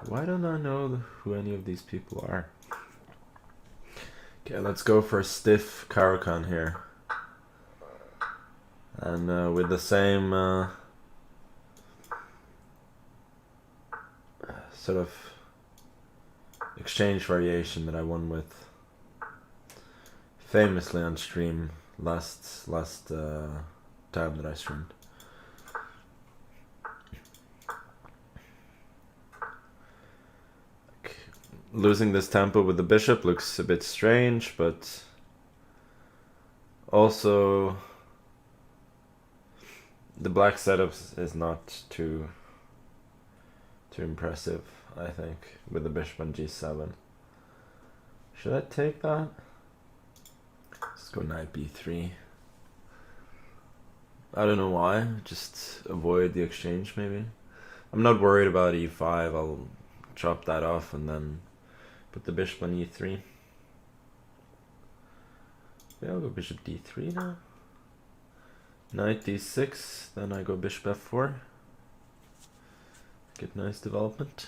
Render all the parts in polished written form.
Why don't I know who any of these people are? Okay, let's go for a stiff Caro-Kann here. And with the same sort of exchange variation that I won with famously on stream last time that I streamed. Losing this tempo with the bishop looks a bit strange, but also the black setup is not too impressive, I think, with the bishop on g7. Should I take that? Let's go knight b3. I don't know why, just avoid the exchange maybe. I'm not worried about e5, I'll chop that off and then put the bishop on e3. Yeah, I'll go bishop d3 now. Knight d6, then I go bishop f4. Get nice development.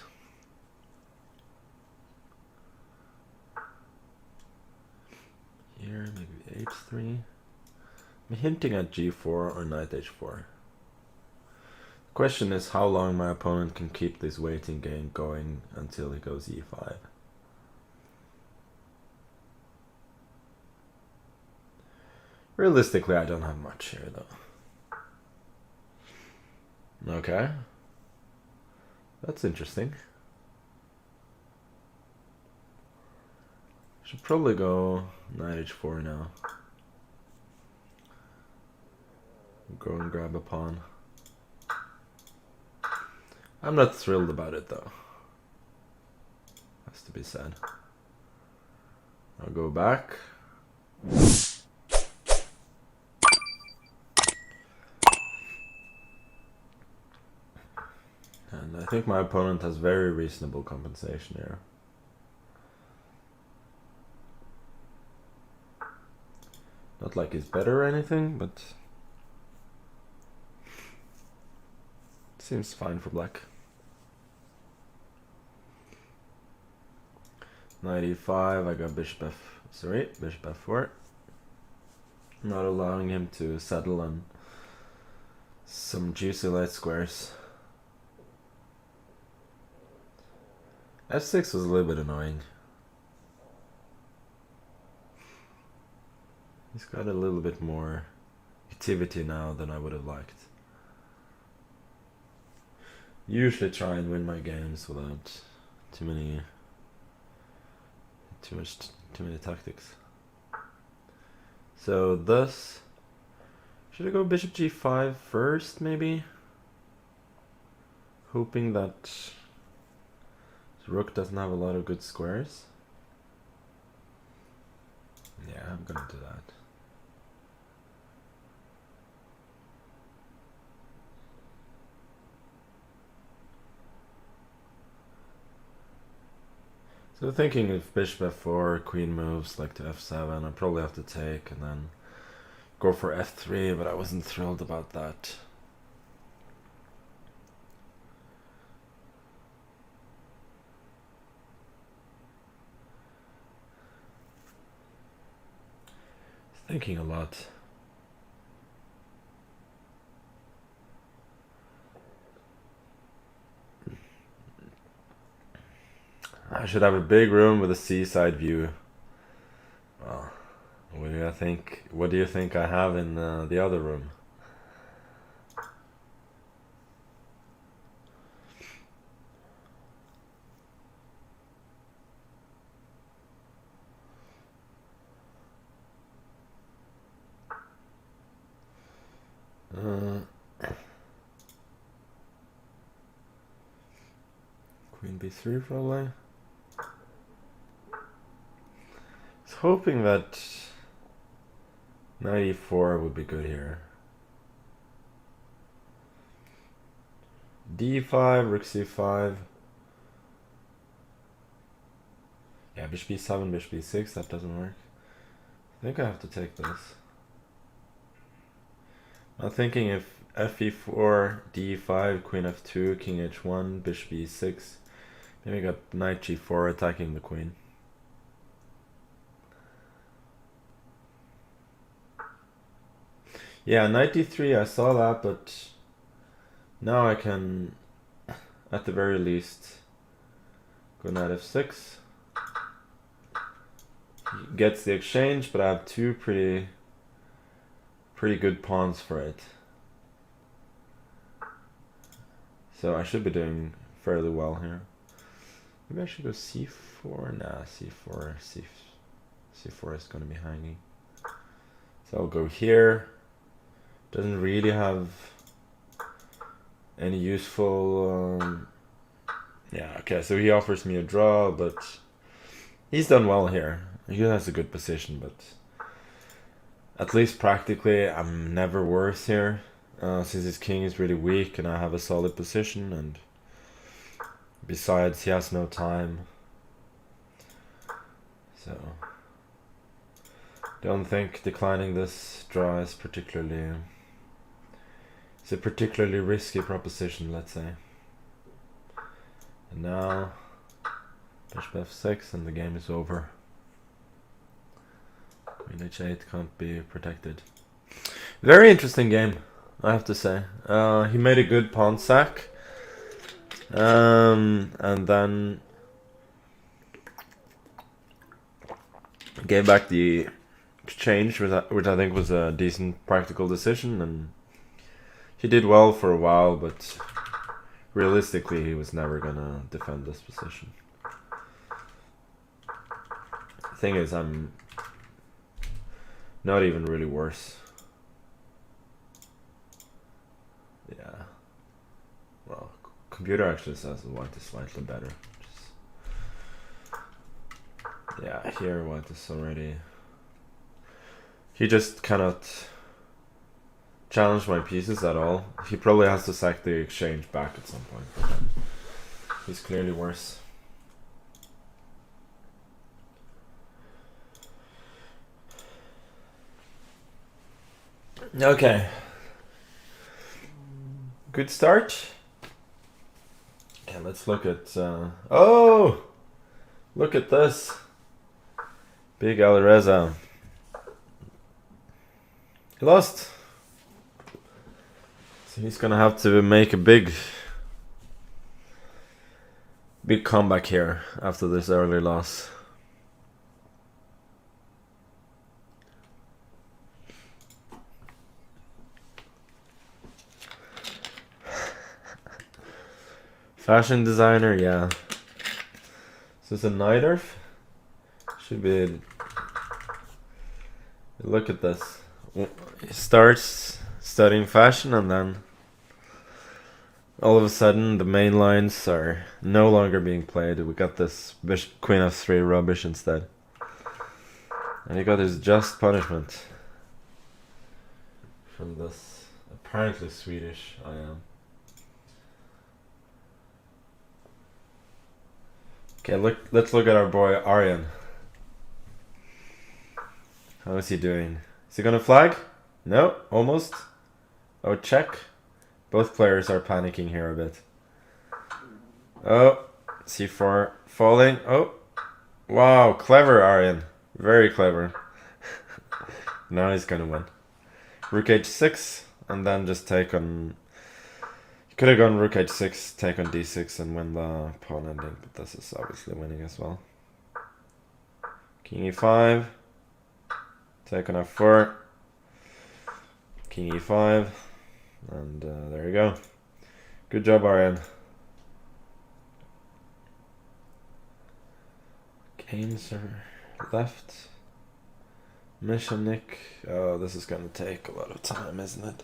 Here, maybe h3. I'm hinting at g4 or knight h4. The question is how long my opponent can keep this waiting game going until he goes e5. Realistically, I don't have much here though. Okay. That's interesting. Should probably go knight h4 now. Go and grab a pawn. I'm not thrilled about it though. Has to be said. I'll go back. And I think my opponent has very reasonable compensation here. Not like he's better or anything, but seems fine for black. Knight e5, I got bishop f4. Not allowing him to settle on some juicy light squares. f6 was a little bit annoying. He's got a little bit more activity now than I would have liked. Usually try and win my games without too many tactics. So thus, should I go bishop g5 first maybe? Hoping that rook doesn't have a lot of good squares. Yeah, I'm gonna do that. So thinking if bishop f4, queen moves like to f7, I probably have to take and then go for f3, but I wasn't thrilled about that. Thinking a lot. I should have a big room with a seaside view. Well, what do you think? What do you think I have in the other room? Queen b3 probably. I was hoping that knight e4 would be good here. d5, rook c5. Yeah, bishop b7, bishop b6, that doesn't work. I think I have to take this. I'm thinking if f e4, d5, queen f2, king h1, bishop e6, Maybe got knight g4 attacking the queen. Yeah, knight d3, I saw that, but now I can, at the very least, go knight f6. He gets the exchange, but I have two pretty good pawns for it. So I should be doing fairly well here. Maybe I should go c4. Nah, c4 is going to be hanging. So I'll go here. Doesn't really have any useful... yeah, okay, so he offers me a draw, but he's done well here. He has a good position, but at least practically I'm never worse here. Since his king is really weak and I have a solid position, and besides he has no time. So don't think declining this draw is particularly... it's a particularly risky proposition, let's say. And now bishop f6 and the game is over. Queen h8 can't be protected. Very interesting game, I have to say. He made a good pawn sack, and then gave back the exchange, which I think was a decent practical decision, and he did well for a while, but realistically he was never gonna defend this position. The thing is, I'm not even really worse. Yeah. Well, computer actually says the white is slightly better. Yeah, here white is already... he just cannot challenge my pieces at all. He probably has to sack the exchange back at some point, but then he's clearly worse. Okay. Good start. Okay, let's look at... oh! Look at this. Big Alireza. He lost. So he's gonna have to make a big comeback here after this early loss. Fashion designer, yeah. Is this a night earth? Should be... look at this. He starts studying fashion and then all of a sudden the main lines are no longer being played. We got this queen f3 rubbish instead. And he got his just punishment from this apparently Swedish I am. Okay, let's look at our boy Aryan. How is he doing? Is he gonna flag? No, almost. Oh, check. Both players are panicking here a bit. Oh, c4 falling. Oh, wow, clever Aryan. Very clever. Now he's gonna win. Rook h6, and then just take on... could have gone rook h6, take on d6 and win the pawn ending, but this is obviously winning as well. King e5, take on f4, king e5, and there you go. Good job, Aryan. Games are left. Mishanik. Oh, this is gonna take a lot of time, isn't it?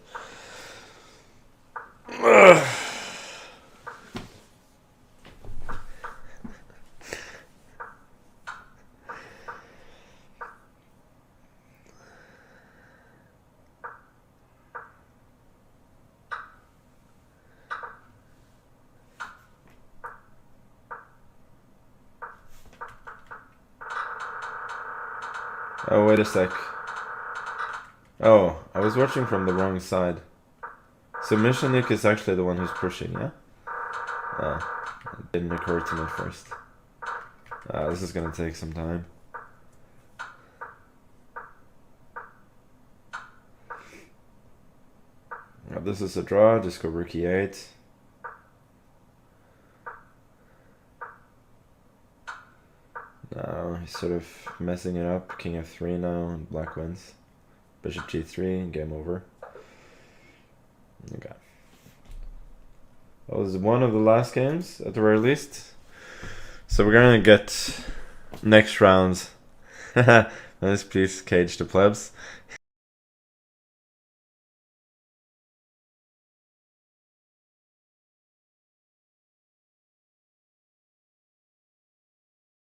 Oh, wait a sec. Oh, I was watching from the wrong side. So Mishanik is actually the one who's pushing, yeah? Oh. It didn't occur to me at first. This is gonna take some time. This is a draw, just go rook e8. Now he's sort of messing it up. King f3 now, and black wins. Bishop g3, game over. Okay. That was one of the last games, at the very least. So we're gonna get next round. Nice piece, cage to plebs.